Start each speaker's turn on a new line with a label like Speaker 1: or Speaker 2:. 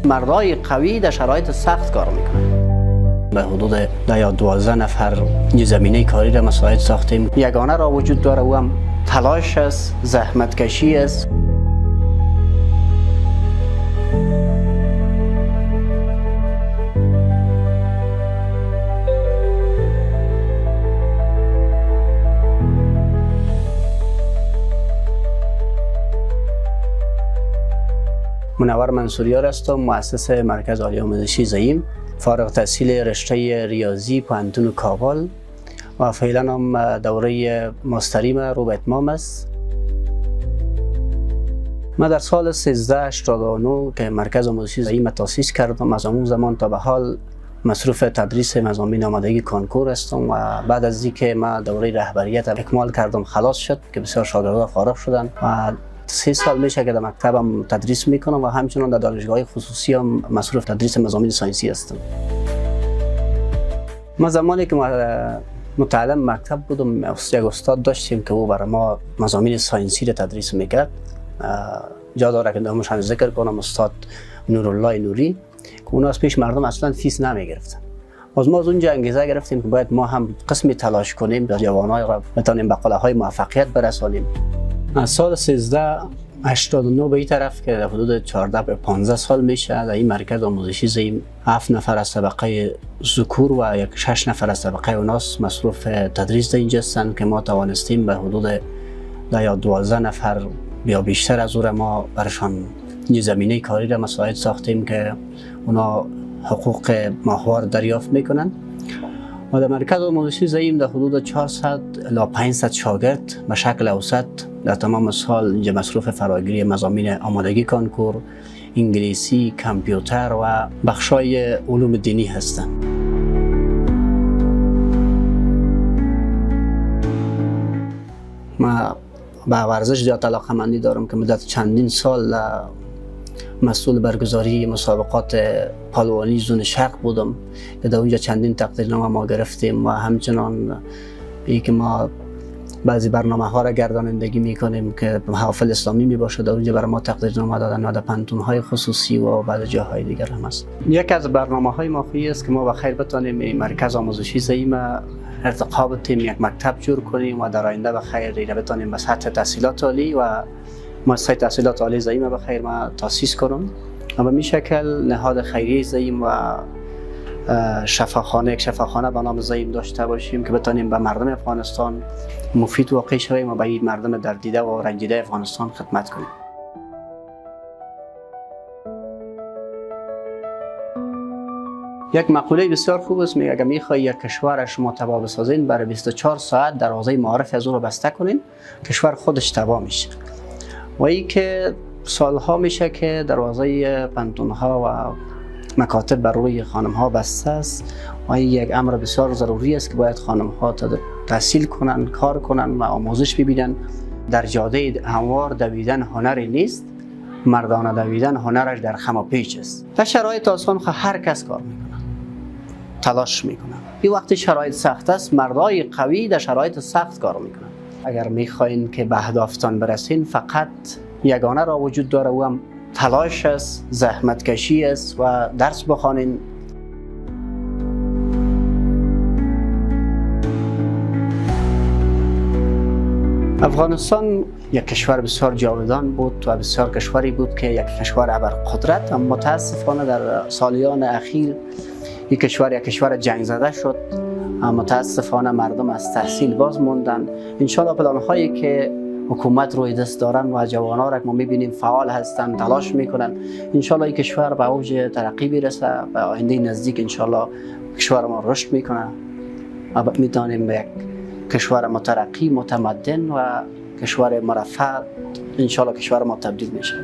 Speaker 1: مردای قوی در شرایط سخت کار میکنن. به حدود 10 یا 12 نفر زمینه کاری را مساعد ساختیم. یگانه را وجود داره و هم تلاش است، زحمت کشی است. منور منصوریار هستم، مؤسس مرکز عالی آموزشی زعیم، فارغ التحصیل رشته ریاضی پوهنتون کابل و فعلا هم دوره ماستریم رو به اتمام است. من در سال 1389 که مرکز آموزشی زعیم تأسیس کردم، از اون زمان تا به حال مصروف تدریس مضامین آمادگی کنکور هستم و بعد از اینکه من دوره رهبریت اکمال کردم خلاص شد که بسیار شاگردان فارغ شدن و 3 سال میشه که در مکتبم تدریس میکنم و همچنان در دانشگاه خصوصی هم مصروف تدریس مضامین ساینسی هستم. ما زمانی که متعلم مکتب بودم، یک استاد داشتیم که او برای ما مضامین ساینسی را تدریس میکرد. جا داره که نامش هم ذکر کنم، استاد نورالله نوری، که اونا از پیش مردم اصلا فیس نمیگرفتن. از ما از اونجا انگیزه گرفتیم که باید ما هم قسمی تلاش کنیم تا جوانای را بتونیم به قله‌های موفقیت برسانیم. از سال 1389 به این طرف که در حدود 14 به 15 سال میشه، در این مرکز آموزشی زعیم 7 نفر از طبقه ذکور و 6 نفر از طبقه اناث مصروف تدریس در اینجا هستند که ما توانستیم به حدود 10 یا 12 نفر یا بیشتر از او را ما برشان زمینه کاری را مساعد ساختیم که اونا حقوق ماهوار دریافت میکنن. و در مرکز آموزشی زعیم در حدود 400 الی 500 شاگرد به شکل اوسط در تمام سال اینجا مصروف فراگیری مضامین آمادگی کنکور، انگلیسی، کامپیوتر و بخشای علوم دینی هستند. ما به ورزش زیاد علاقه‌مندی دارم که مدت چندین سال مسئول برگزاری مسابقات پهلوانی زون شرق بودم که در اونجا چندین تقدیرنامه ما گرفتیم و همچنان ای که ما بعضی برنامه ها را گردانندگی میکنیم که محافل اسلامی می باشه، در اونجا برای ما تقدیرنامه دادن و در پانتون های خصوصی و بعضی جاهای دیگر هم است. یک از برنامه های ما خویی است که ما بخیر بتونیم مرکز آموزشی زعیم ارتقا بدیم، یک مکتب جور کنیم و در آینده بخیر را بتونیم به سطح تحصیلات عالی و مؤسسه تحصیلات عالی زعیم بخیر ما تأسیس کنم و به این شکل نهاد خیریه زعیم و یک شفاخانه به نام زعیم داشته باشیم که بتونیم به مردم افغانستان مفید واقع شویم و به این مردم دردیده و رنجیده افغانستان خدمت کنیم. یک مقوله بسیار خوب است، میگه اگر میخوای یک کشور شما تباه بسازین، برای 24 ساعت دروازه معارف از او رو بسته کنین، کشور خودش تباه میشه. و این که سالها میشه که دروازه پانتون‌ها و مکاتب بر روی خانم‌ها بسته است و این یک امر بسیار ضروری است که باید خانم‌ها تحصیل کنن، کار کنن و آموزش ببینن. در جاده هموار دویدن هنری نیست، مردانه دویدن هنرش در خم و پیچ است. در شرایط آسان هر کس کار میکنه، تلاش میکنه. این وقتی شرایط سخت است، مردای قوی در شرایط سخت کار میکنن. اگر میخواین که به اهدافتان برسین، فقط یگانه را وجود داره و هم تلاش است، زحمت کشی است و درس بخوانین. افغانستان یک کشور بسیار جاودان بود و بسیار کشوری بود که یک کشور ابرقدرت، اما متاسفانه در سالیان اخیر این کشور یک کشور جنگ زده شد. متاسفانه مردم از تحصیل باز موندن. انشالله پلان‌هایی که حکومت روی دست دارن و جوان‌ها را که ما می‌بینیم فعال هستند، تلاش میکنن، انشالله این کشور به اوج ترقی برسه. به آینده نزدیک انشالله کشور ما رشد میکنه و میتونیم به یک کشور مترقی، متمدن و کشور مرفه انشالله کشور ما تبدیل میشه.